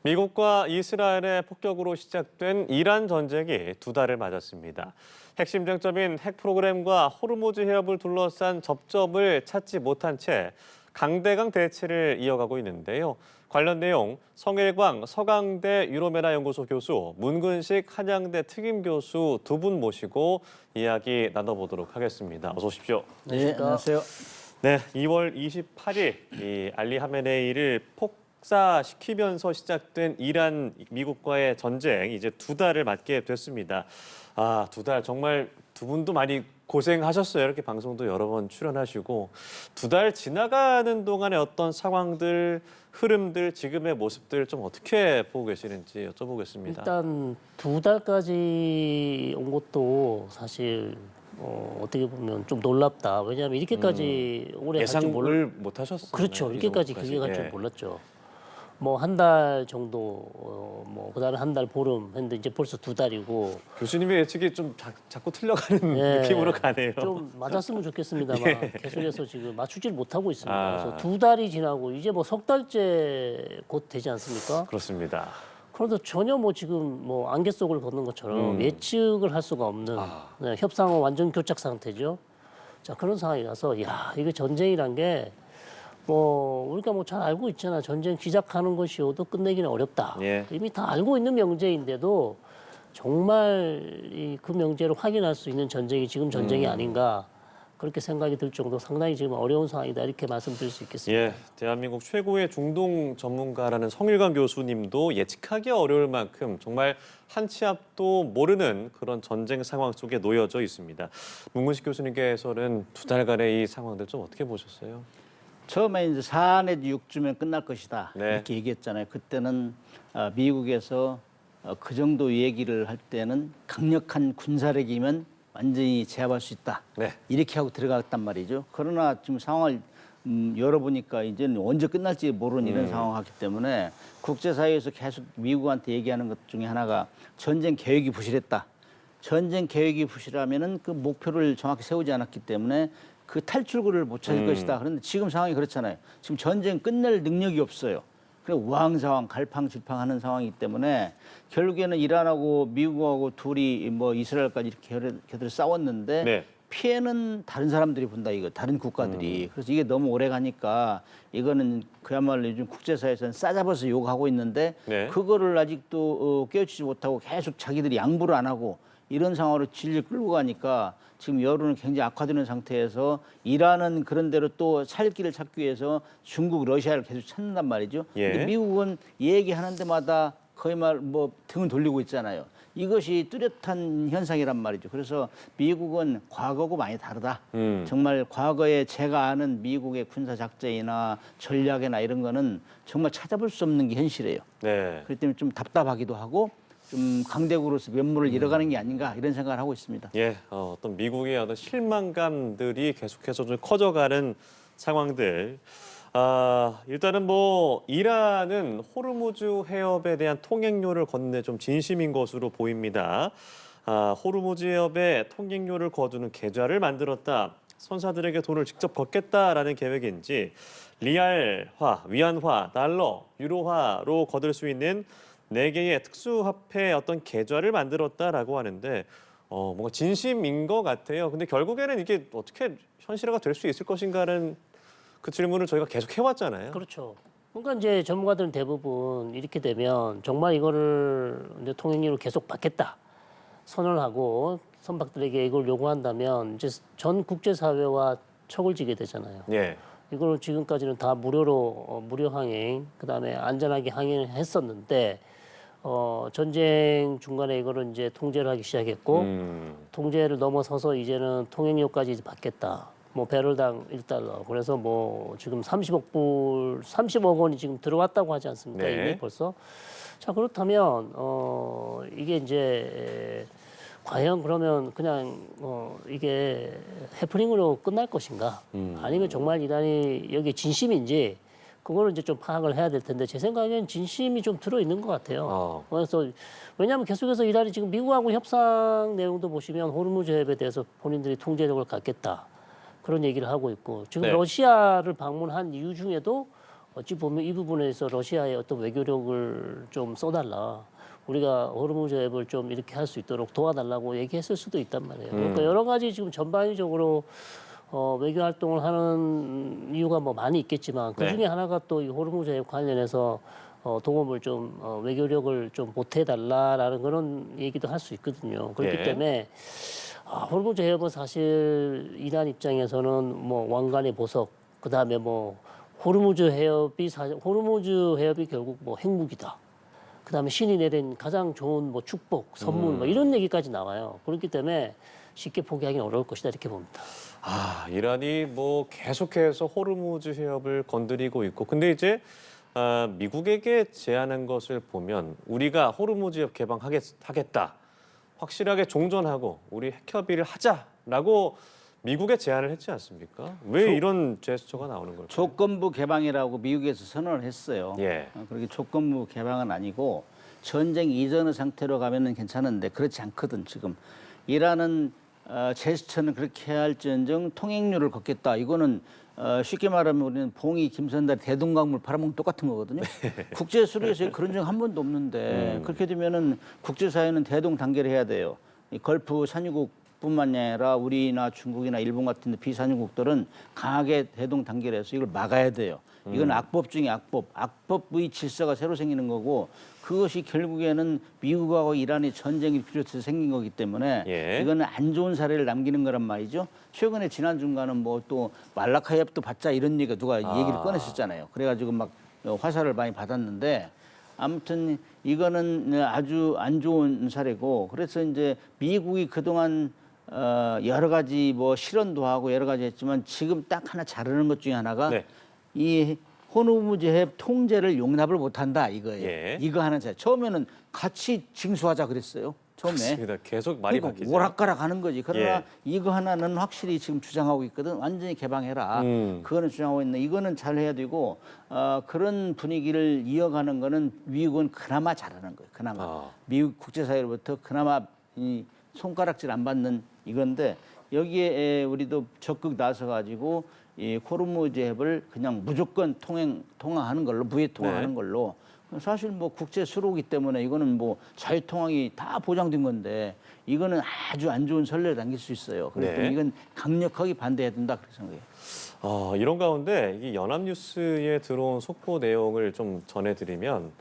미국과 이스라엘의 폭격으로 시작된 이란 전쟁이 두 달을 맞았습니다. 핵심 쟁점인 핵 프로그램과 호르무즈 해협을 둘러싼 접점을 찾지 못한 채 강대강 대치를 이어가고 있는데요. 관련 내용 성일광 서강대 유로메나 연구소 교수, 문근식 한양대 특임 교수 두 분 모시고 이야기 나눠보도록 하겠습니다. 어서 오십시오. 네, 안녕하세요. 네, 2월 28일 이 알리 하메네이를 폭사시키면서 시작된 이란 미국과의 전쟁 이제 두 달을 맞게 됐습니다. 두 달 정말 두 분도 많이 고생하셨어요. 이렇게 방송도 여러 번 출연하시고 두 달 지나가는 동안의 어떤 상황들, 흐름들, 지금의 모습들 좀 어떻게 보고 계시는지 여쭤보겠습니다. 일단 두 달까지 온 것도 사실 어떻게 보면 좀 놀랍다. 왜냐하면 이렇게까지 오래 할 줄 예상을 못 하셨어요. 그렇죠. 이렇게까지 그게 갈 줄 몰랐죠. 뭐 한 달 정도, 뭐 그다음에 한 달 보름 했는데 이제 벌써 두 달이고. 교수님의 예측이 좀 자꾸 틀려가는 예, 느낌으로 가네요. 좀 맞았으면 좋겠습니다만 계속해서 지금 맞추질 못하고 있습니다. 아. 그래서 두 달이 지나고 이제 뭐 석 달째 곧 되지 않습니까? 그렇습니다. 그런데 전혀 뭐 지금 뭐 안개 속을 걷는 것처럼 예측을 할 수가 없는 네, 협상은 완전 교착 상태죠. 자, 그런 상황이라서 야, 이게 전쟁이란 게 뭐 우리가 뭐 잘 알고 있잖아. 전쟁 시작하는 것이어도 끝내기는 어렵다. 예. 이미 다 알고 있는 명제인데도 정말 그 명제를 확인할 수 있는 전쟁이 지금 전쟁이 아닌가 그렇게 생각이 들 정도 상당히 지금 어려운 상황이다 이렇게 말씀드릴 수 있겠습니다. 예, 대한민국 최고의 중동 전문가라는 성일관 교수님도 예측하기 어려울 만큼 정말 한 치 앞도 모르는 그런 전쟁 상황 속에 놓여져 있습니다. 문근식 교수님께서는 두 달간의 이 상황들 좀 어떻게 보셨어요? 처음에 이제 4 내지 6주면 끝날 것이다 네. 이렇게 얘기했잖아요. 그때는 미국에서 그 정도 얘기를 할 때는 강력한 군사력이면 완전히 제압할 수 있다. 네. 이렇게 하고 들어갔단 말이죠. 그러나 지금 상황을 열어보니까 이제는 언제 끝날지 모르는 이런 상황이기 때문에 국제사회에서 계속 미국한테 얘기하는 것 중에 하나가 전쟁 계획이 부실했다. 전쟁 계획이 부실하면은 그 목표를 정확히 세우지 않았기 때문에 그 탈출구를 못 찾을 것이다. 그런데 지금 상황이 그렇잖아요. 지금 전쟁 끝낼 능력이 없어요. 그래서 우왕좌왕 갈팡질팡하는 상황이기 때문에 결국에는 이란하고 미국하고 둘이 뭐 이스라엘까지 이렇게 걔들 싸웠는데 네. 피해는 다른 사람들이 본다 이거 다른 국가들이. 그래서 이게 너무 오래 가니까 이거는 그야말로 요즘 국제사회에서는 싸잡아서 욕하고 있는데 네. 그거를 아직도 깨우치지 못하고 계속 자기들이 양보를 안 하고 이런 상황으로 질질 끌고 가니까 지금 여론은 굉장히 악화되는 상태에서 이란은 그런 대로 또 살 길을 찾기 위해서 중국, 러시아를 계속 찾는단 말이죠. 예. 근데 미국은 얘기하는 데마다 거의 말 뭐 등을 돌리고 있잖아요. 이것이 뚜렷한 현상이란 말이죠. 그래서 미국은 과거하고 많이 다르다. 정말 과거에 제가 아는 미국의 군사 작전이나 전략이나 이런 거는 정말 찾아볼 수 없는 게 현실이에요. 네. 그렇기 때문에 좀 답답하기도 하고 좀 강대국으로서 면모를 잃어가는 게 아닌가 이런 생각을 하고 있습니다. 예, 어떤 미국의 어떤 실망감들이 계속해서 좀 커져가는 상황들. 일단은 뭐 이란은 호르무즈 해협에 대한 통행료를 걷는 데 좀 진심인 것으로 보입니다. 호르무즈 해협에 통행료를 거두는 계좌를 만들었다. 선사들에게 돈을 직접 걷겠다라는 계획인지 리알화, 위안화, 달러, 유로화로 거둘 수 있는 4개의 특수화폐 어떤 계좌를 만들었다라고 하는데 뭔가 진심인 것 같아요. 근데 결국에는 이게 어떻게 현실화가 될 수 있을 것인가는 그 질문을 저희가 계속 해왔잖아요. 그렇죠. 그러니까 이제 전문가들은 대부분 이렇게 되면 정말 이거를 이제 통행료를 계속 받겠다 선언을 하고 선박들에게 이걸 요구한다면 이제 전 국제사회와 척을 지게 되잖아요. 예. 이거는 지금까지는 다 무료로 무료 항행, 그다음에 안전하게 항행을 했었는데 전쟁 중간에 이거를 이제 통제를 하기 시작했고 통제를 넘어서서 이제는 통행료까지 받겠다. 뭐 배럴당 1달러. 그래서 뭐 지금 30억 원이 지금 들어왔다고 하지 않습니까? 네. 이미 벌써. 자, 그렇다면 이게 이제 과연 그러면 그냥 이게 해프닝으로 끝날 것인가? 아니면 정말 이란이 여기 진심인지 그거를 이제 좀 파악을 해야 될 텐데 제 생각엔 진심이 좀 들어 있는 것 같아요. 그래서 왜냐하면 계속해서 이란이 지금 미국하고 협상 내용도 보시면 호르무즈 해협에 대해서 본인들이 통제력을 갖겠다 그런 얘기를 하고 있고 지금 네. 러시아를 방문한 이유 중에도 어찌 보면 이 부분에서 러시아의 어떤 외교력을 좀 써달라. 우리가 호르무즈 해협을 좀 이렇게 할 수 있도록 도와달라고 얘기했을 수도 있단 말이에요. 그러니까 여러 가지 지금 전반적으로 외교 활동을 하는 이유가 뭐 많이 있겠지만 그 중에 하나가 또 이 호르무즈 해협 관련해서 동업을 좀 외교력을 좀 보태달라라는 그런 얘기도 할 수 있거든요. 그렇기 때문에 호르무즈 해협은 사실 이란 입장에서는 뭐 왕관의 보석, 그 다음에 뭐 호르무즈 해협이 결국 뭐 핵무기다. 그 다음에 신이 내린 가장 좋은 뭐 축복, 선물, 뭐 이런 얘기까지 나와요. 그렇기 때문에 쉽게 포기하기 어려울 것이다 이렇게 봅니다. 이란이 뭐 계속해서 호르무즈 해협을 건드리고 있고, 근데 이제 미국에게 제안한 것을 보면 우리가 호르무즈 해협 개방하겠다, 확실하게 종전하고 우리 핵 협의를 하자라고 미국에 제안을 했지 않습니까? 왜 이런 제스처가 나오는 걸까요? 조건부 개방이라고 미국에서 선언을 했어요. 예. 그렇게 조건부 개방은 아니고 전쟁 이전의 상태로 가면은 괜찮은데 그렇지 않거든 지금. 이란은 제스처는 그렇게 할지언정 통행료를 걷겠다. 이거는 쉽게 말하면 우리는 봉이, 김선달, 대동강물 팔아먹는 똑같은 거거든요. 국제 수로에서 그런 적 한 번도 없는데 그렇게 되면은 국제사회는 대동단계를 해야 돼요. 이 걸프 산유국뿐만 아니라 우리나 중국이나 일본 같은 비산유국들은 강하게 대동단계를 해서 이걸 막아야 돼요. 이건 악법 중에 악법, 악법의 질서가 새로 생기는 거고 그것이 결국에는 미국하고 이란의 전쟁이 비롯해서 생긴 거기 때문에 이거는 안 좋은 사례를 남기는 거란 말이죠. 최근에 지난 중간은 뭐 또 말라카 협도 받자 이런 얘기가 누가 얘기를 꺼냈었잖아요. 그래가지고 막 화살을 많이 받았는데 아무튼 이거는 아주 안 좋은 사례고 그래서 이제 미국이 그동안 여러 가지 뭐 실언도 하고 여러 가지 했지만 지금 딱 하나 잘하는 것 중에 하나가 이 호르무즈 해협 통제를 용납을 못한다 이거예요. 이거 하나 잘. 처음에는 같이 징수하자 그랬어요. 처음에. 맞습니다. 계속 말이 그러니까 바뀌죠. 오락가락 하는 거지. 그러나 이거 하나는 확실히 지금 주장하고 있거든. 완전히 개방해라. 그거는 주장하고 있는. 이거는 잘 해야 되고 그런 분위기를 이어가는 거는 미국은 그나마 잘하는 거예요. 그나마 미국 국제사회로부터 그나마 이 손가락질 안 받는 이건데 여기에 우리도 적극 나서 가지고 이 호르무즈 해협을 그냥 무조건 통항하는 걸로 무해 통항하는 걸로 사실 뭐 국제 수로기 때문에 이거는 뭐 자유 통항이 다 보장된 건데 이거는 아주 안 좋은 선례를 남길 수 있어요. 그래서 이건 강력하게 반대해야 된다 그렇게 생각해요. 이런 가운데 이 연합뉴스에 들어온 속보 내용을 좀 전해드리면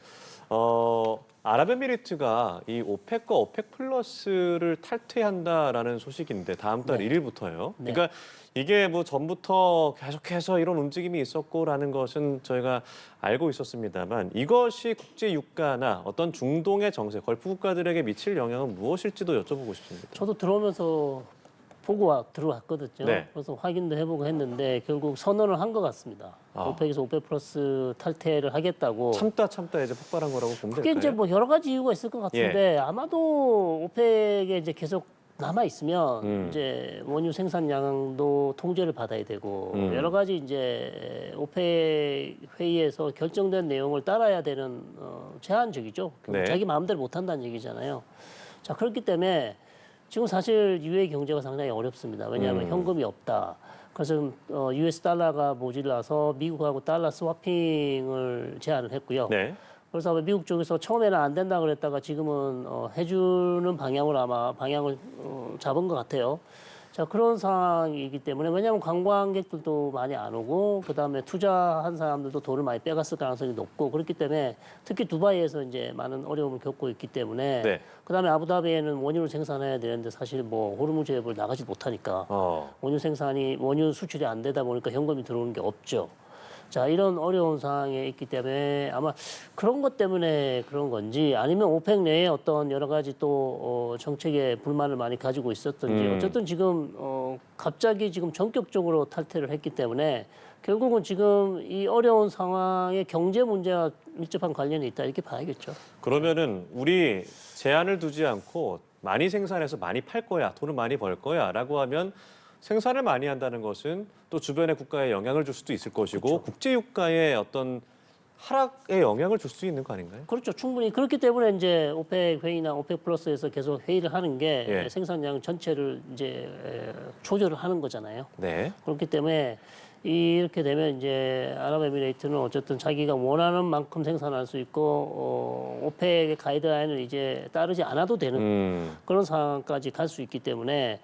아랍에미리트가 이 오펙과 오펙 플러스를 탈퇴한다라는 소식인데 다음 달 1일부터요. 그러니까 이게 뭐 전부터 계속해서 이런 움직임이 있었고라는 것은 저희가 알고 있었습니다만 이것이 국제 유가나 어떤 중동의 정세, 걸프 국가들에게 미칠 영향은 무엇일지도 여쭤보고 싶습니다. 저도 들어오면서 보고 들어왔거든요. 그래서 확인도 해보고 했는데 결국 선언을 한 것 같습니다. 오펙에서 오펙 플러스 탈퇴를 하겠다고. 참다 이제 폭발한 거라고 보면 그게 될까요? 이제 뭐 여러 가지 이유가 있을 것 같은데 아마도 오펙에 이제 계속 남아 있으면 이제 원유 생산량도 통제를 받아야 되고 여러 가지 이제 오펙 회의에서 결정된 내용을 따라야 되는 제한적이죠. 자기 마음대로 못 한다는 얘기잖아요. 자, 그렇기 때문에 지금 사실 유해 경제가 상당히 어렵습니다. 왜냐하면 현금이 없다. 그래서 US 달러가 모질라서 미국하고 달러 스와핑을 제안을 했고요. 그래서 미국 쪽에서 처음에는 안 된다 그랬다가 지금은 해주는 방향으로 아마 방향을 잡은 것 같아요. 자, 그런 상황이기 때문에 왜냐하면 관광객들도 많이 안 오고 그다음에 투자한 사람들도 돈을 많이 빼갔을 가능성이 높고 그렇기 때문에 특히 두바이에서 이제 많은 어려움을 겪고 있기 때문에 그다음에 아부다비에는 원유를 생산해야 되는데 사실 뭐 호르무즈 해협을 나가지 못하니까 원유 수출이 안 되다 보니까 현금이 들어오는 게 없죠. 자, 이런 어려운 상황에 있기 때문에 아마 그런 것 때문에 그런 건지 아니면 오펙 내에 어떤 여러 가지 또 정책에 불만을 많이 가지고 있었던지 어쨌든 지금 갑자기 지금 전격적으로 탈퇴를 했기 때문에 결국은 지금 이 어려운 상황에 경제 문제와 밀접한 관련이 있다 이렇게 봐야겠죠. 그러면은 우리 제한을 두지 않고 많이 생산해서 많이 팔 거야, 돈을 많이 벌 거야라고 하면 생산을 많이 한다는 것은 또 주변의 국가에 영향을 줄 수도 있을 것이고 국제 유가의 어떤 하락에 영향을 줄 수 있는 거 아닌가요? 그렇죠. 충분히 그렇기 때문에 이제 오펙 회의나 오펙 플러스에서 계속 회의를 하는 게 생산량 전체를 이제 조절을 하는 거잖아요. 그렇기 때문에 이렇게 되면 이제 아랍에미레이트는 어쨌든 자기가 원하는 만큼 생산할 수 있고 오펙의 가이드라인을 이제 따르지 않아도 되는 그런 상황까지 갈 수 있기 때문에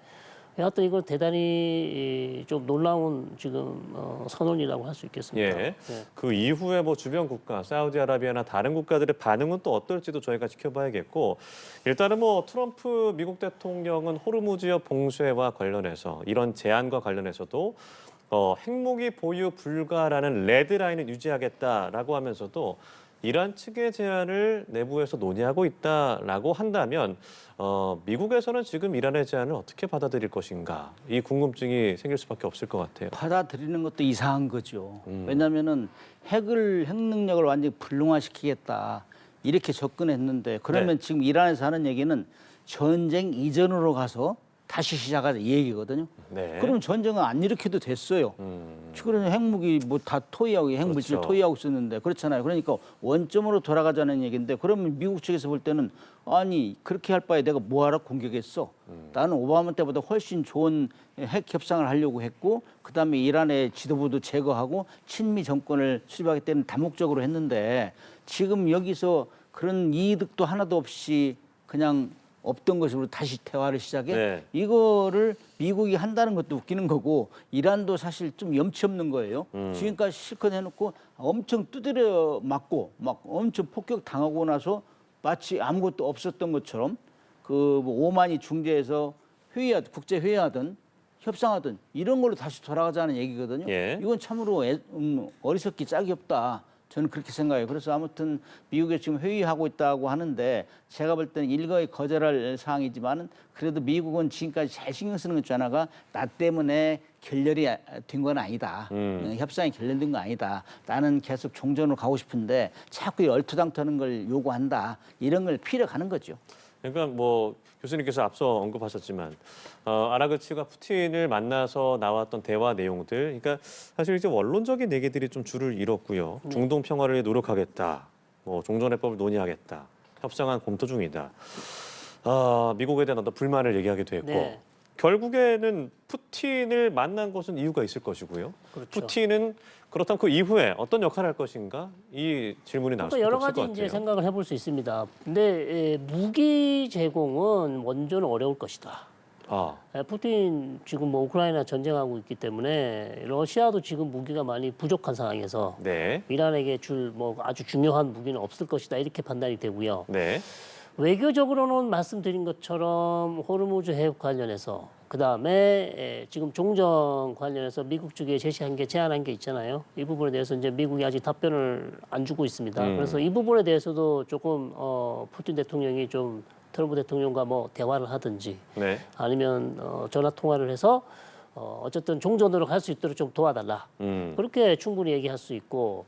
하여튼 이건 대단히 좀 놀라운 지금 선언이라고 할 수 있겠습니다. 예. 네. 그 이후에 뭐 주변 국가, 사우디아라비아나 다른 국가들의 반응은 또 어떨지도 저희가 지켜봐야겠고 일단은 뭐 트럼프 미국 대통령은 호르무즈역 봉쇄와 관련해서 이런 제안과 관련해서도 핵무기 보유 불가라는 레드라인을 유지하겠다라고 하면서도 이란 측의 제안을 내부에서 논의하고 있다라고 한다면 미국에서는 지금 이란의 제안을 어떻게 받아들일 것인가 이 궁금증이 생길 수밖에 없을 것 같아요. 받아들이는 것도 이상한 거죠. 왜냐하면은 핵 능력을 완전히 불능화시키겠다 이렇게 접근했는데 그러면 네. 지금 이란에서 하는 얘기는 전쟁 이전으로 가서 다시 시작하자 이 얘기거든요. 네. 그러면 전쟁은 안 일으켜도 됐어요. 그러면 핵무기 뭐 다 토의하고 핵물질 그렇죠. 토의하고 있었는데 그렇잖아요. 그러니까 원점으로 돌아가자는 얘기인데 그러면 미국 측에서 볼 때는 아니 그렇게 할 바에 내가 뭐하러 공격했어? 나는 오바마 때보다 훨씬 좋은 핵 협상을 하려고 했고 그다음에 이란의 지도부도 제거하고 친미 정권을 수립하겠다는 다목적으로 했는데 지금 여기서 그런 이득도 하나도 없이 그냥 없던 것으로 다시 대화를 시작해 네. 이거를 미국이 한다는 것도 웃기는 거고 이란도 사실 좀 염치 없는 거예요. 지금까지 실컷 해놓고 엄청 두드려 맞고 막 엄청 폭격 당하고 나서 마치 아무것도 없었던 것처럼 그뭐 오만이 중재해서 회의하든 국제 회의하든 협상하든 이런 걸로 다시 돌아가자는 얘기거든요. 예. 이건 참으로 어리석기 짝이 없다. 저는 그렇게 생각해요. 그래서 아무튼 미국에 지금 회의하고 있다고 하는데 제가 볼 때는 일거에 거절할 사항이지만은 그래도 미국은 지금까지 제일 신경 쓰는 것 중 하나가 나 때문에 결렬이 된 건 아니다. 협상이 결렬된 건 아니다. 나는 계속 종전으로 가고 싶은데 자꾸 이 얼토당토하는 걸 요구한다. 이런 걸 피력하는 거죠. 그러니까 뭐 교수님께서 앞서 언급하셨지만 아라그치가 푸틴을 만나서 나왔던 대화 내용들, 그러니까 사실 이제 원론적인 얘기들이 좀 줄을 잃었고요. 중동 평화를 위해 노력하겠다, 뭐 종전해법을 논의하겠다, 협상안 검토 중이다. 미국에 대한 어떤 불만을 얘기하기도 했고. 네. 결국에는 푸틴을 만난 것은 이유가 있을 것이고요. 그렇죠. 푸틴은 그렇다면 그 이후에 어떤 역할을 할 것인가? 이 질문이 나올 그러니까 수밖에 여러 없을 것 가지 이제 같아요. 생각을 해볼 수 있습니다. 근데 무기 제공은 원조는 어려울 것이다. 푸틴 지금 뭐 우크라이나 전쟁하고 있기 때문에 러시아도 지금 무기가 많이 부족한 상황에서 네, 이란에게 줄 뭐 아주 중요한 무기는 없을 것이다 이렇게 판단이 되고요. 네, 외교적으로는 말씀드린 것처럼 호르무즈 해협 관련해서 그다음에 지금 종전 관련해서 미국 측에 제시한 게 제안한 게 있잖아요. 이 부분에 대해서 이제 미국이 아직 답변을 안 주고 있습니다. 그래서 이 부분에 대해서도 조금 푸틴 대통령이 좀 트럼프 대통령과 뭐 대화를 하든지 네. 아니면 전화 통화를 해서 어쨌든 종전으로 갈 수 있도록 좀 도와달라. 그렇게 충분히 얘기할 수 있고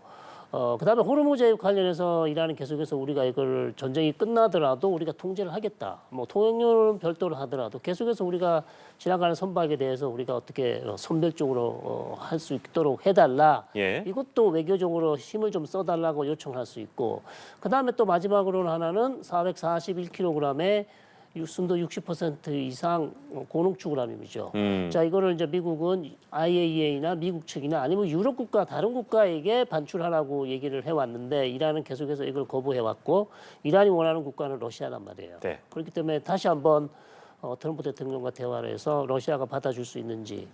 그다음에 호르무즈 해협 관련해서 이란은 계속해서 우리가 이걸 전쟁이 끝나더라도 우리가 통제를 하겠다. 뭐 통행료는 별도로 하더라도 계속해서 우리가 지나가는 선박에 대해서 우리가 어떻게 선별적으로 할 수 있도록 해달라. 예. 이것도 외교적으로 힘을 좀 써달라고 요청할 수 있고 그다음에 또 마지막으로는 하나는 441kg의 순도 60% 이상 고농축 우라늄이죠. 자, 이거를 이제 미국은 IAEA나 미국 측이나 아니면 유럽 국가 다른 국가에게 반출하라고 얘기를 해왔는데 이란은 계속해서 이걸 거부해왔고 이란이 원하는 국가는 러시아란 말이에요. 네. 그렇기 때문에 다시 한번 트럼프 대통령과 대화를 해서 러시아가 받아줄 수 있는지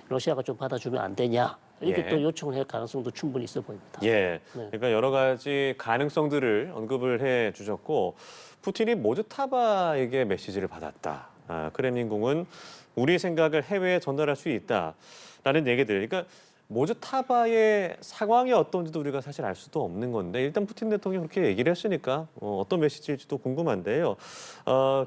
러시아가 좀 받아주면 안 되냐 이렇게 예. 또 요청을 할 가능성도 충분히 있어 보입니다. 예. 네. 그러니까 여러 가지 가능성들을 언급을 해 주셨고 푸틴이 모즈타바에게 메시지를 받았다. 크렘린궁은 우리 생각을 해외에 전달할 수 있다라는 얘기들. 그러니까 모즈타바의 상황이 어떤지도 우리가 사실 알 수도 없는 건데 일단 푸틴 대통령이 그렇게 얘기를 했으니까 어떤 메시지일지도 궁금한데요.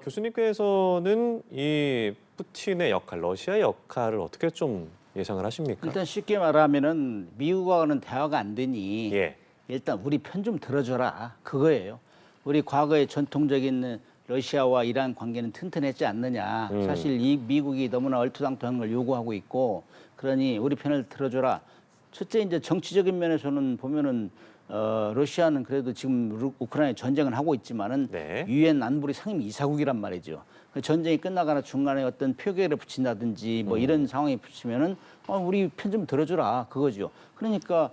교수님께서는 이 푸틴의 역할, 러시아의 역할을 어떻게 좀 예상을 하십니까? 일단 쉽게 말하면은 미국하고는 대화가 안 되니 예. 일단 우리 편 좀 들어줘라 그거예요. 우리 과거의 전통적인 러시아와 이란 관계는 튼튼했지 않느냐. 사실 이 미국이 너무나 얼토당토한 걸 요구하고 있고 그러니 우리 편을 들어줘라. 첫째 이제 정치적인 면에서는 보면은 러시아는 그래도 지금 우크라이나 전쟁을 하고 있지만은 네. 유엔 안보리 상임 이사국이란 말이죠. 그 전쟁이 끝나거나 중간에 어떤 표결을 붙인다든지 뭐 이런 상황이 붙이면은 우리 편 좀 들어주라 그거죠. 그러니까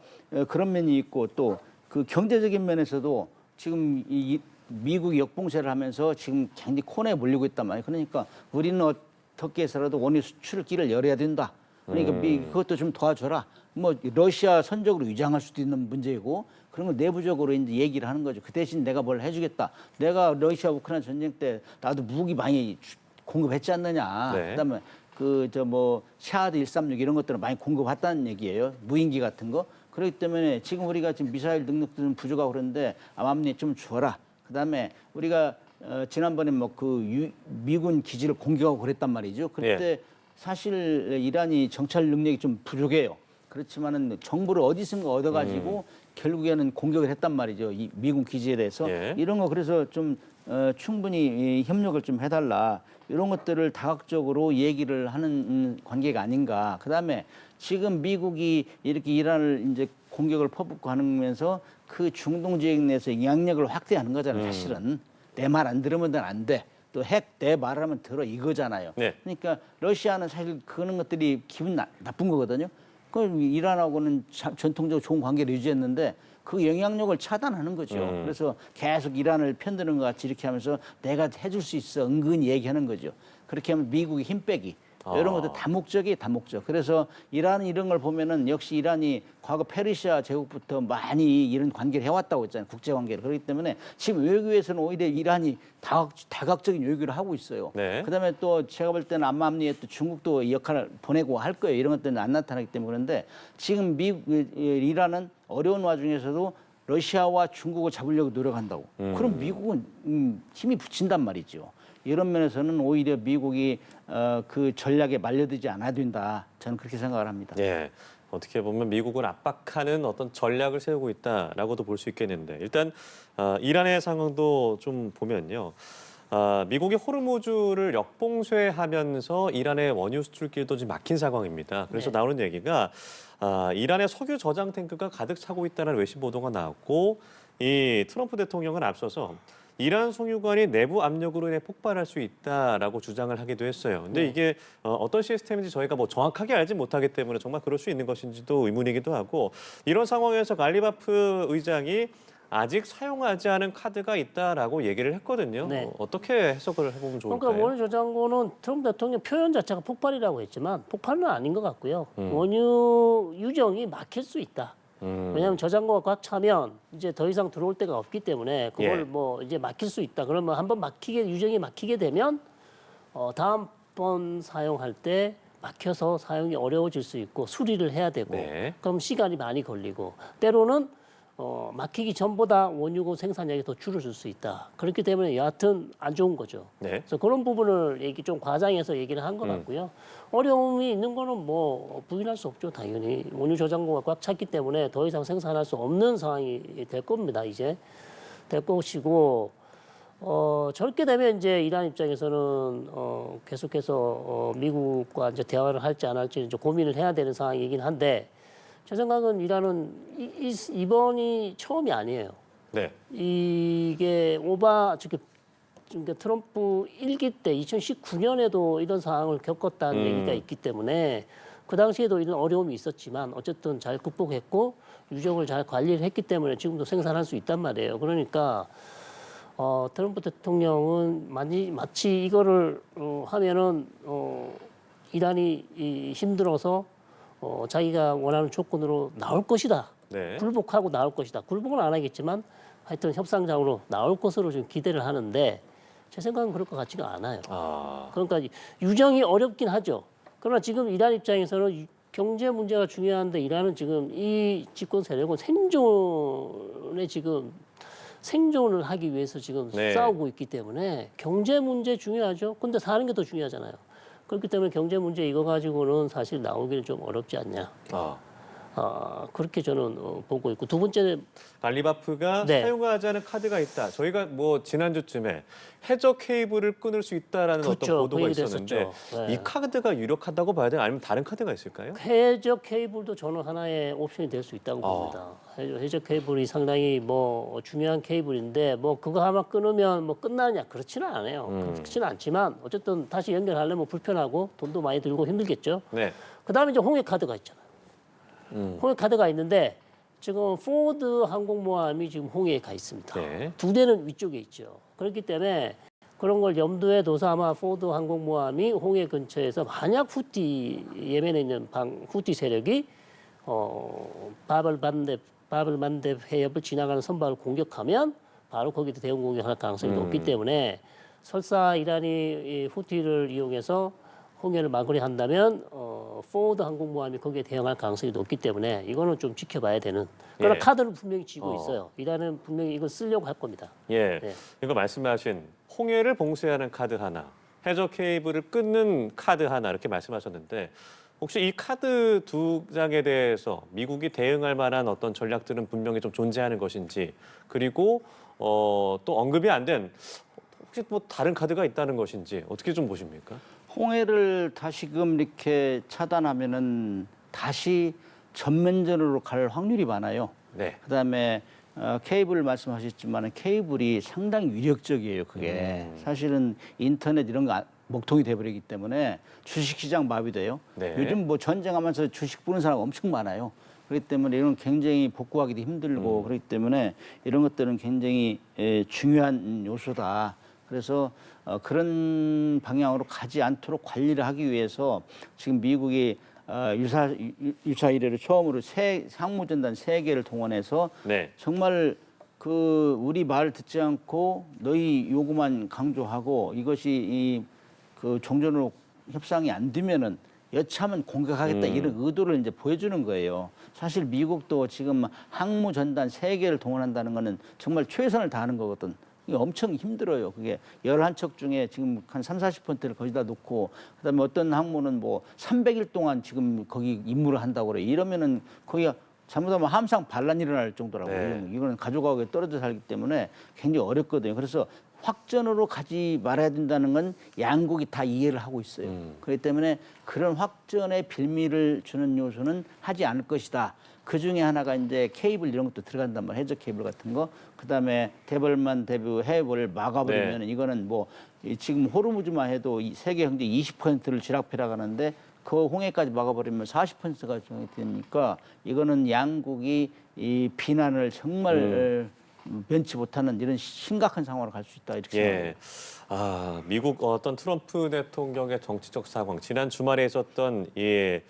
그런 면이 있고 또 그 경제적인 면에서도 지금 이 미국이 역봉쇄를 하면서 지금 굉장히 코너에 몰리고 있단 말이에요. 그러니까 우리는 어떻게 해서라도 원유 수출 길을 열어야 된다. 그러니까 그것도 좀 도와줘라. 뭐 러시아 선적으로 위장할 수도 있는 문제이고 그런 걸 내부적으로 이제 얘기를 하는 거죠. 그 대신 내가 뭘 해주겠다. 내가 러시아 우크라이나 전쟁 때 나도 무기 많이 공급했지 않느냐. 네. 그다음에 그 저 뭐 샤하드 136 이런 것들을 많이 공급했다는 얘기예요. 무인기 같은 거. 그렇기 때문에 지금 우리가 지금 미사일 능력도 좀 부족하고 그러는데 암암리 좀 줘라. 그다음에 우리가 지난번에 뭐 그 미군 기지를 공격하고 그랬단 말이죠. 그때 사실 이란이 정찰 능력이 좀 부족해요. 그렇지만은 정보를 어디선가 얻어가지고 결국에는 공격을 했단 말이죠. 이 미군 기지에 대해서 예. 이런 거 그래서 좀 충분히 협력을 좀 해달라. 이런 것들을 다각적으로 얘기를 하는 관계가 아닌가. 그다음에 지금 미국이 이렇게 이란을 이제 공격을 퍼붓고 하면서 그 중동 지역 내에서 영향력을 확대하는 거잖아요. 사실은 내 말 안 들으면 넌 안 돼. 또 핵 내 말을 하면 들어 이거잖아요. 네. 그러니까 러시아는 사실 그런 것들이 기분 나쁜 거거든요. 그 이란하고는 전통적으로 좋은 관계를 유지했는데 그 영향력을 차단하는 거죠. 그래서 계속 이란을 편드는 것 같이 이렇게 하면서 내가 해줄 수 있어 은근히 얘기하는 거죠. 그렇게 하면 미국이 힘 빼기. 이런 것도 다목적이에요, 다목적. 그래서 이란은 이런 걸 보면은 역시 이란이 과거 페르시아 제국부터 많이 이런 관계를 해왔다고 했잖아요, 국제 관계를. 그렇기 때문에 지금 외교에서는 오히려 이란이 다각적인 외교를 하고 있어요. 네. 그다음에 또 제가 볼 때는 암암리에 또 중국도 역할을 보내고 할 거예요. 이런 것들은 안 나타나기 때문에 그런데 지금 이란은 어려운 와중에서도 러시아와 중국을 잡으려고 노력한다고. 그럼 미국은 힘이 붙인단 말이죠. 이런 면에서는 오히려 미국이 그 전략에 말려들지 않아야 된다. 저는 그렇게 생각을 합니다. 예. 어떻게 보면 미국을 압박하는 어떤 전략을 세우고 있다라고도 볼 수 있겠는데 일단 이란의 상황도 좀 보면요. 미국이 호르무즈를 역봉쇄하면서 이란의 원유 수출길도 지금 막힌 상황입니다. 그래서 네. 나오는 얘기가 이란의 석유 저장 탱크가 가득 차고 있다는 외신 보도가 나왔고 이 트럼프 대통령은 앞서서 이란 송유관이 내부 압력으로 인해 폭발할 수 있다라고 주장을 하기도 했어요. 근데 이게 어떤 시스템인지 저희가 뭐 정확하게 알지 못하기 때문에 정말 그럴 수 있는 것인지도 의문이기도 하고 이런 상황에서 갈리바프 의장이 아직 사용하지 않은 카드가 있다라고 얘기를 했거든요. 네. 어떻게 해석을 해보면 좋을까요? 그러니까 원유 저장고는 트럼프 대통령 표현 자체가 폭발이라고 했지만 폭발은 아닌 것 같고요. 원유 유정이 막힐 수 있다. 왜냐하면 저장고가 꽉 차면 이제 더 이상 들어올 데가 없기 때문에 그걸 예. 뭐 이제 막힐 수 있다. 그러면 한번 유정이 막히게 되면 다음번 사용할 때 막혀서 사용이 어려워질 수 있고 수리를 해야 되고 네. 그럼 시간이 많이 걸리고 때로는 막히기 전보다 원유고 생산량이 더 줄어들 수 있다. 그렇기 때문에 여하튼 안 좋은 거죠. 네. 그래서 그런 부분을 좀 과장해서 얘기를 한 것 같고요. 어려움이 있는 거는 뭐 부인할 수 없죠. 당연히 원유 저장고가 꽉 찼기 때문에 더 이상 생산할 수 없는 상황이 될 겁니다. 이제 될 것이고 저렇게 되면 이제 이란 입장에서는 계속해서 미국과 이제 대화를 할지 안 할지 이제 고민을 해야 되는 상황이긴 한데 제 생각은 이란은 이번이 처음이 아니에요. 네. 이게 그러니까 트럼프 1기 때 2019년에도 이런 상황을 겪었다는 얘기가 있기 때문에 그 당시에도 이런 어려움이 있었지만 어쨌든 잘 극복했고 유적을 잘 관리를 했기 때문에 지금도 생산할 수 있단 말이에요. 그러니까 트럼프 대통령은 마치 이거를 하면은 이란이 힘들어서 자기가 원하는 조건으로 나올 것이다. 네. 굴복하고 나올 것이다. 굴복은 안 하겠지만 하여튼 협상장으로 나올 것으로 지금 기대를 하는데 제 생각은 그럴 것 같지가 않아요. 그러니까 유정이 어렵긴 하죠. 그러나 지금 이란 입장에서는 경제 문제가 중요한데 이란은 지금 이 집권 세력은 생존을 하기 위해서 지금 네. 싸우고 있기 때문에 경제 문제 중요하죠. 근데 사는 게 더 중요하잖아요. 그렇기 때문에 경제 문제 이거 가지고는 사실 나오기는 좀 어렵지 않냐. 그렇게 저는 보고 있고 두 번째 알리바프가 네. 사용하지 않은 카드가 있다. 저희가 뭐 지난주쯤에 해저 케이블을 끊을 수 있다라는 그렇죠. 어떤 보도가 그 얘기도 있었는데 했었죠. 네. 이 카드가 유력하다고 봐야 되나 아니면 다른 카드가 있을까요? 해저 케이블도 저는 하나의 옵션이 될 수 있다고 봅니다. 해저 케이블이 상당히 뭐 중요한 케이블인데 뭐 그거 하나 끊으면 뭐 끝나느냐 그렇지는 않아요. 그렇지는 않지만 어쨌든 다시 연결하려면 불편하고 돈도 많이 들고 힘들겠죠. 네. 그다음에 이제 홍해 카드가 있잖아요. 홍해 카드가 있는데 지금 포드 항공모함이 지금 홍해에 가 있습니다. 네. 두 대는 위쪽에 있죠. 그렇기 때문에 그런 걸 염두에 둬서 아마 포드 항공모함이 홍해 근처에서 만약 후티 예멘에 있는 후티 세력이 바벨만데 해협을 지나가는 선박을 공격하면 바로 거기도 대응 공격할 가능성이 높기 때문에 설사 이란이 이 후티를 이용해서 홍해를 막으려 한다면 포워드 항공모함이 거기에 대응할 가능성이 높기 때문에 이거는 좀 지켜봐야 되는. 그러나 예. 카드는 분명히 쥐고 있어요. 이란은 분명히 이걸 쓰려고 할 겁니다. 예. 네. 이거 말씀하신 홍해를 봉쇄하는 카드 하나, 해저 케이블을 끊는 카드 하나 이렇게 말씀하셨는데 혹시 이 카드 두 장에 대해서 미국이 대응할 만한 어떤 전략들은 분명히 좀 존재하는 것인지 그리고 또 언급이 안 된 혹시 뭐 다른 카드가 있다는 것인지 어떻게 좀 보십니까? 홍해를 다시금 이렇게 차단하면은 다시 전면전으로 갈 확률이 많아요. 네. 그다음에 케이블 말씀하셨지만 케이블이 상당히 위력적이에요. 그게 사실은 인터넷 이런 거 먹통이 돼버리기 때문에 주식시장 마비돼요. 네. 요즘 뭐 전쟁하면서 주식 부는 사람 엄청 많아요. 그렇기 때문에 이런 굉장히 복구하기도 힘들고 그렇기 때문에 이런 것들은 굉장히 중요한 요소다. 그래서 그런 방향으로 가지 않도록 관리를 하기 위해서 지금 미국이 유사 이래로 처음으로 상무전단 3개를 동원해서 네. 정말 그 우리 말 듣지 않고 너희 요구만 강조하고 이것이 그 종전으로 협상이 안 되면은 여차하면 공격하겠다 이런 의도를 이제 보여주는 거예요. 사실 미국도 지금 항무 전단 3개를 동원한다는 거는 정말 최선을 다하는 거거든. 이게 엄청 힘들어요. 그게 11척 중에 지금 한 30-40%를 거기다 놓고 그다음에 어떤 항모는 뭐 300일 동안 지금 거기 임무를 한다고 그래. 이러면은 거기가 잘못하면 함상 반란 일어날 정도라고요. 네. 이거는 가족하고 떨어져 살기 때문에 굉장히 어렵거든요. 그래서 확전으로 가지 말아야 된다는 건 양국이 다 이해를 하고 있어요. 그렇기 때문에 그런 확전의 빌미를 주는 요소는 하지 않을 것이다. 그 중에 하나가 이제 케이블 이런 것도 들어간단 말이에요. 해저 케이블 같은 거. 그다음에 대벌만 대부 해협을 막아버리면 이거는 뭐 지금 호르무즈만 해도 세계 경제 20%를 쥐락펴락하는데 그 홍해까지 막아버리면 40%가 되니까 이거는 양국이 이 비난을 정말 면치 못하는 이런 심각한 상황으로 갈 수 있다 이렇게 생각합니다. 미국 어떤 트럼프 대통령의 정치적 상황, 지난 주말에 있었던 이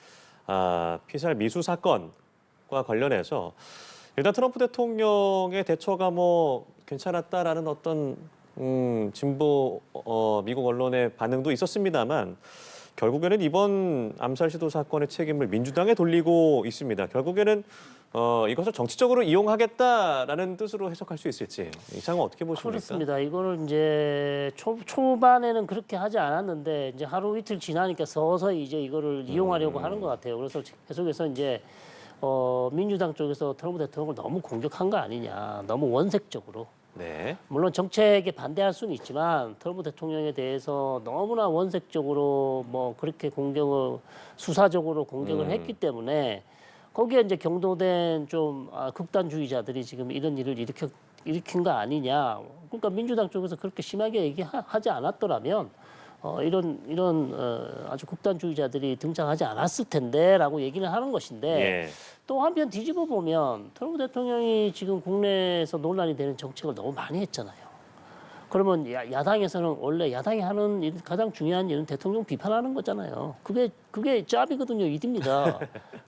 피살 미수 사건과 관련해서 일단 트럼프 대통령의 대처가 뭐 괜찮았다라는 어떤 진보 미국 언론의 반응도 있었습니다만 결국에는 이번 암살 시도 사건의 책임을 민주당에 돌리고 있습니다. 결국에는 이것을 정치적으로 이용하겠다라는 뜻으로 해석할 수 있을지 이 상황 어떻게 보십니까? 그렇습니다. 이거를 이제 초반에는 그렇게 하지 않았는데 이제 하루 이틀 지나니까 서서히 이제 이거를 이용하려고 하는 것 같아요. 그래서 계속해서 이제 민주당 쪽에서 트럼프 대통령을 너무 공격한 거 아니냐, 너무 원색적으로. 네. 물론 정책에 반대할 수는 있지만 트럼프 대통령에 대해서 너무나 원색적으로 뭐 그렇게 수사적으로 공격을 했기 때문에 거기에 이제 경도된 좀 극단주의자들이 지금 이런 일을 일으킨 거 아니냐. 그러니까 민주당 쪽에서 그렇게 심하게 얘기하지 않았더라면 이런 아주 극단주의자들이 등장하지 않았을 텐데라고 얘기는 하는 것인데 예. 또 한편 뒤집어 보면 트럼프 대통령이 지금 국내에서 논란이 되는 정책을 너무 많이 했잖아요. 그러면 야당에서는 원래 야당이 하는 가장 중요한 일은 대통령 비판하는 거잖아요. 그게 짭이거든요, 일입니다.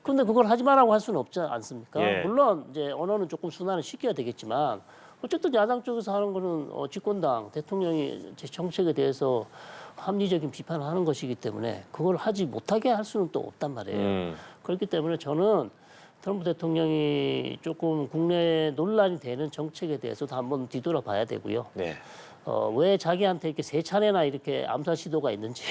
그런데 그걸 하지 말라고 할 수는 없지 않습니까? 예. 물론 이제 언어는 조금 순환을 시켜야 되겠지만 어쨌든 야당 쪽에서 하는 거는 집권당 대통령이 제 정책에 대해서 합리적인 비판을 하는 것이기 때문에 그걸 하지 못하게 할 수는 또 없단 말이에요. 그렇기 때문에 저는 트럼프 대통령이 조금 국내 논란이 되는 정책에 대해서도 한번 뒤돌아봐야 되고요. 네. 왜 자기한테 이렇게 3차례나 이렇게 암살 시도가 있는지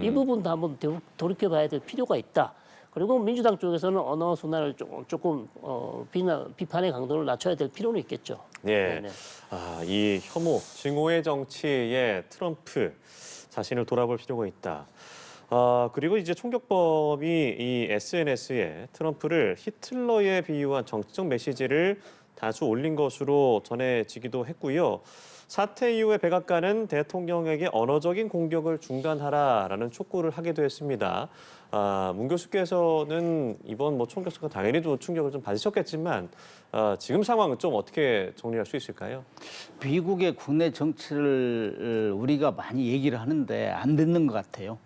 이 부분도 한번 돌이켜봐야 될 필요가 있다. 그리고 민주당 쪽에서는 언어 순환을 조금 비판의 강도를 낮춰야 될 필요는 있겠죠. 예. 네네. 이 혐오, 증오의 정치에 트럼프 자신을 돌아볼 필요가 있다. 그리고 이제 총격범이 이 SNS에 트럼프를 히틀러에 비유한 정치적 메시지를 다수 올린 것으로 전해지기도 했고요. 사태 이후에 백악관은 대통령에게 언어적인 공격을 중단하라라는 촉구를 하기도 했습니다. 문 교수께서는 이번 총격 사건 당연히 또 충격을 좀 받으셨겠지만 지금 상황은 좀 어떻게 정리할 수 있을까요? 미국의 국내 정치를 우리가 많이 얘기를 하는데 안 듣는 것 같아요.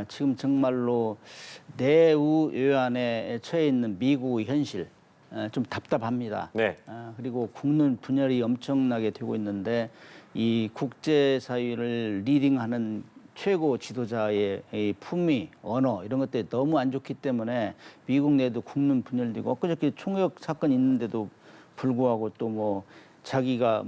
지금 정말로 내우외환에 처해 있는 미국의 현실 좀 답답합니다. 네. 그리고 국론 분열이 엄청나게 되고 있는데 이 국제사회를 리딩하는 최고 지도자의 이 품위, 언어 이런 것들이 너무 안 좋기 때문에 미국 내에도 국론 분열되고 엊그저께 총격 사건이 있는데도 불구하고 또 뭐 자기가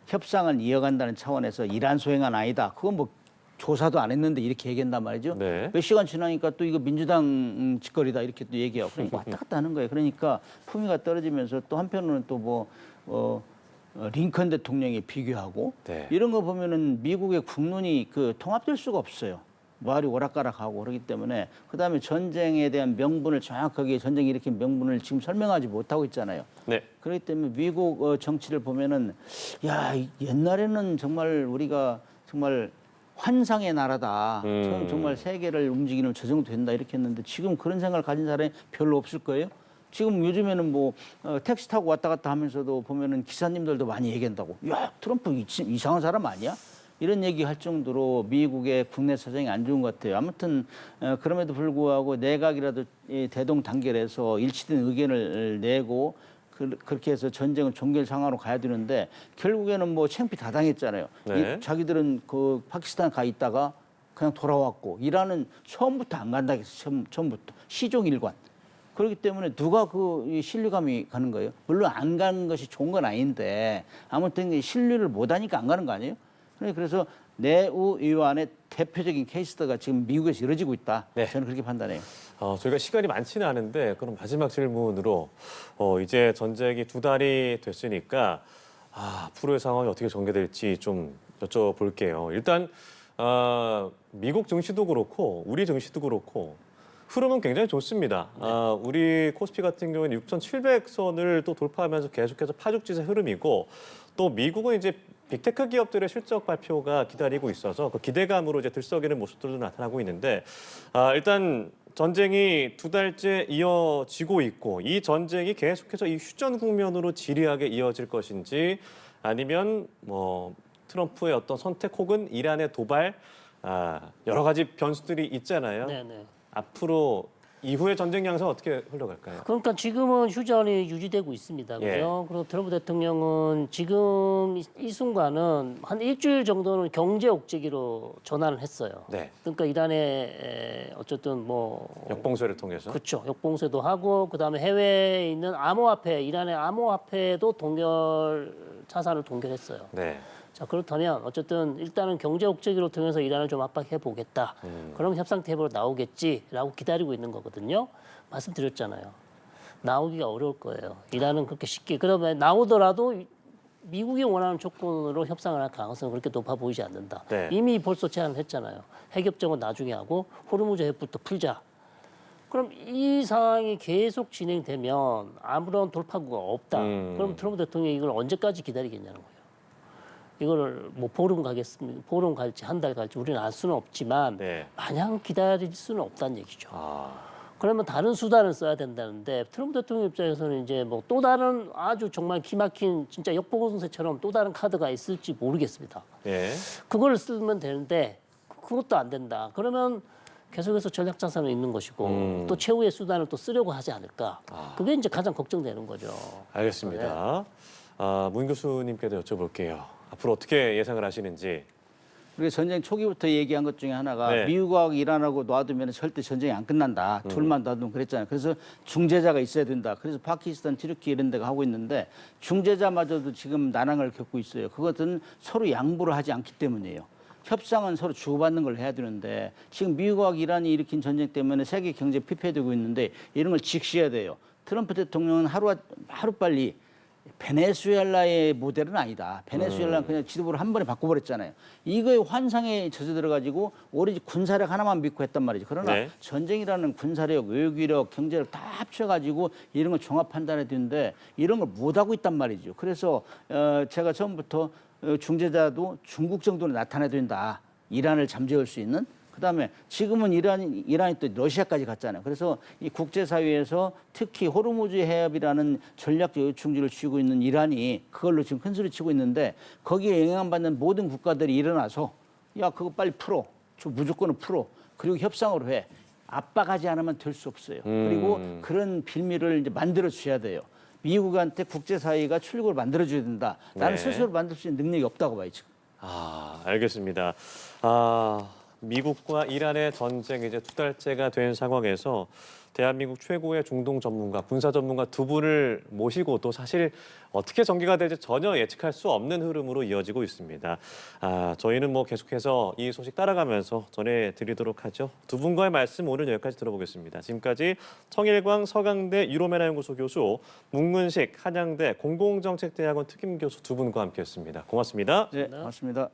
협상을 이어간다는 차원에서 이란 소행은 아니다. 그건 뭐 조사도 안 했는데 이렇게 얘기한단 말이죠. 네. 몇 시간 지나니까 또 이거 민주당 짓거리다 이렇게 또 얘기하고 그러니까 왔다 갔다 하는 거예요. 그러니까 품위가 떨어지면서 또 한편으로는 또 링컨 대통령에 비교하고 네. 이런 거 보면은 미국의 국론이 통합될 수가 없어요. 말이 오락가락하고 그렇기 때문에 그다음에 전쟁에 대한 명분을 정확하게 전쟁이 일으킨 명분을 지금 설명하지 못하고 있잖아요. 네. 그렇기 때문에 미국 정치를 보면은 옛날에는 정말 우리가 정말 환상의 나라다. 정말 세계를 움직이는 저 정도 된다 이렇게 했는데 지금 그런 생각을 가진 사람이 별로 없을 거예요. 지금 요즘에는 택시 타고 왔다 갔다 하면서도 보면은 기사님들도 많이 얘기한다고. 야, 트럼프 이상한 사람 아니야? 이런 얘기할 정도로 미국의 국내 사정이 안 좋은 것 같아요. 아무튼 그럼에도 불구하고 내각이라도 대동단결해서 일치된 의견을 내고 그렇게 해서 전쟁은 종결 상황으로 가야 되는데 결국에는 창피 다 당했잖아요. 네. 자기들은 파키스탄 가 있다가 그냥 돌아왔고 이란은 처음부터 안 간다 했어. 처음부터 시종일관. 그렇기 때문에 누가 신뢰감이 가는 거예요? 물론 안 가는 것이 좋은 건 아닌데 아무튼 신뢰를 못 하니까 안 가는 거 아니에요? 그래서 내우위안의 대표적인 케이스가 지금 미국에서 이루어지고 있다. 네. 저는 그렇게 판단해요. 저희가 시간이 많지는 않은데 그럼 마지막 질문으로 이제 전쟁이 2달이 됐으니까 앞으로의 상황이 어떻게 전개될지 좀 여쭤볼게요. 일단 미국 증시도 그렇고 우리 증시도 그렇고 흐름은 굉장히 좋습니다. 우리 코스피 같은 경우에는 6,700선을 또 돌파하면서 계속해서 파죽지세 흐름이고 또 미국은 이제 빅테크 기업들의 실적 발표가 기다리고 있어서 그 기대감으로 이제 들썩이는 모습들도 나타나고 있는데 일단 전쟁이 2달째 이어지고 있고 이 전쟁이 계속해서 이 휴전 국면으로 지리하게 이어질 것인지 아니면 트럼프의 어떤 선택 혹은 이란의 도발 여러 가지 변수들이 있잖아요. 네네. 앞으로 이후의 전쟁 양상 어떻게 흘러갈까요? 그러니까 지금은 휴전이 유지되고 있습니다. 예. 그죠? 그리고 트럼프 대통령은 지금 이 순간은 한 일주일 정도는 경제 억제기로 전환을 했어요. 네. 그러니까 이란에 어쨌든 역봉쇄를 통해서. 그렇죠. 역봉쇄도 하고 그다음에 해외에 있는 암호화폐, 이란의 암호화폐도 자산을 동결했어요. 네. 자, 그렇다면 어쨌든 일단은 경제 억제기로 통해서 이란을 좀 압박해 보겠다. 그럼 협상 테이블로 나오겠지라고 기다리고 있는 거거든요. 말씀드렸잖아요. 나오기가 어려울 거예요. 이란은 그렇게 쉽게 그러면 나오더라도 미국이 원하는 조건으로 협상을 할 가능성은 그렇게 높아 보이지 않는다. 네. 이미 벌써 제안을 했잖아요. 핵협정은 나중에 하고 호르무즈 해협부터 풀자. 그럼 이 상황이 계속 진행되면 아무런 돌파구가 없다. 그럼 트럼프 대통령이 이걸 언제까지 기다리겠냐는 거예요. 이거를 보름 가겠습니다. 보름 갈지 한 달 갈지 우리는 알 수는 없지만 네. 마냥 기다릴 수는 없다는 얘기죠. 그러면 다른 수단을 써야 된다는데 트럼프 대통령 입장에서는 이제 또 다른 아주 정말 기막힌 진짜 역봉쇄처럼 또 다른 카드가 있을지 모르겠습니다. 예. 그걸 쓰면 되는데 그것도 안 된다. 그러면 계속해서 전략 자산은 있는 것이고 또 최후의 수단을 또 쓰려고 하지 않을까. 그게 이제 가장 걱정되는 거죠. 알겠습니다. 문 교수님께도 여쭤볼게요. 앞으로 어떻게 예상을 하시는지. 우리가 전쟁 초기부터 얘기한 것 중에 하나가 네. 미국하고 이란하고 놔두면 절대 전쟁이 안 끝난다. 둘만 놔두면 그랬잖아요. 그래서 중재자가 있어야 된다. 그래서 파키스탄, 튀르키 이런 데가 하고 있는데 중재자마저도 지금 난항을 겪고 있어요. 그것은 서로 양보를 하지 않기 때문이에요. 협상은 서로 주고받는 걸 해야 되는데 지금 미국하고 이란이 일으킨 전쟁 때문에 세계 경제 피폐되고 있는데 이런 걸 직시해야 돼요. 트럼프 대통령은 하루빨리 베네수엘라의 모델은 아니다. 베네수엘라는 그냥 지도부를 한 번에 바꿔버렸잖아요. 이거에 환상에 젖어들어가지고 오로지 군사력 하나만 믿고 했단 말이죠. 그러나 네. 전쟁이라는 군사력, 외교력, 경제력 다 합쳐가지고 이런 걸 종합 판단해야 되는데 이런 걸 못하고 있단 말이죠. 그래서 제가 처음부터 중재자도 중국 정도는 나타나야 된다. 이란을 잠재울 수 있는. 그다음에 지금은 이란이 또 러시아까지 갔잖아요. 그래서 이 국제사회에서 특히 호르무즈 해협이라는 전략적 요충지를 쥐고 있는 이란이 그걸로 지금 큰 소리 치고 있는데 거기에 영향받는 모든 국가들이 일어나서 야 그거 빨리 풀어. 무조건 풀어. 그리고 협상으로 해. 압박하지 않으면 될 수 없어요. 그리고 그런 빌미를 이제 만들어 주셔야 돼요. 미국한테 국제사회가 출구를 만들어 줘야 된다. 나는 네. 스스로 만들 수 있는 능력이 없다고 봐요 지금. 알겠습니다. 미국과 이란의 전쟁 이제 2달째가 된 상황에서 대한민국 최고의 중동 전문가, 군사 전문가 두 분을 모시고도 사실 어떻게 전개가 될지 전혀 예측할 수 없는 흐름으로 이어지고 있습니다. 저희는 뭐 계속해서 이 소식 따라가면서 전해드리도록 하죠. 두 분과의 말씀 오늘 여기까지 들어보겠습니다. 지금까지 청일광 서강대 유로메나연구소 교수, 문근식 한양대 공공정책대학원 특임 교수 두 분과 함께했습니다. 고맙습니다. 네, 고맙습니다.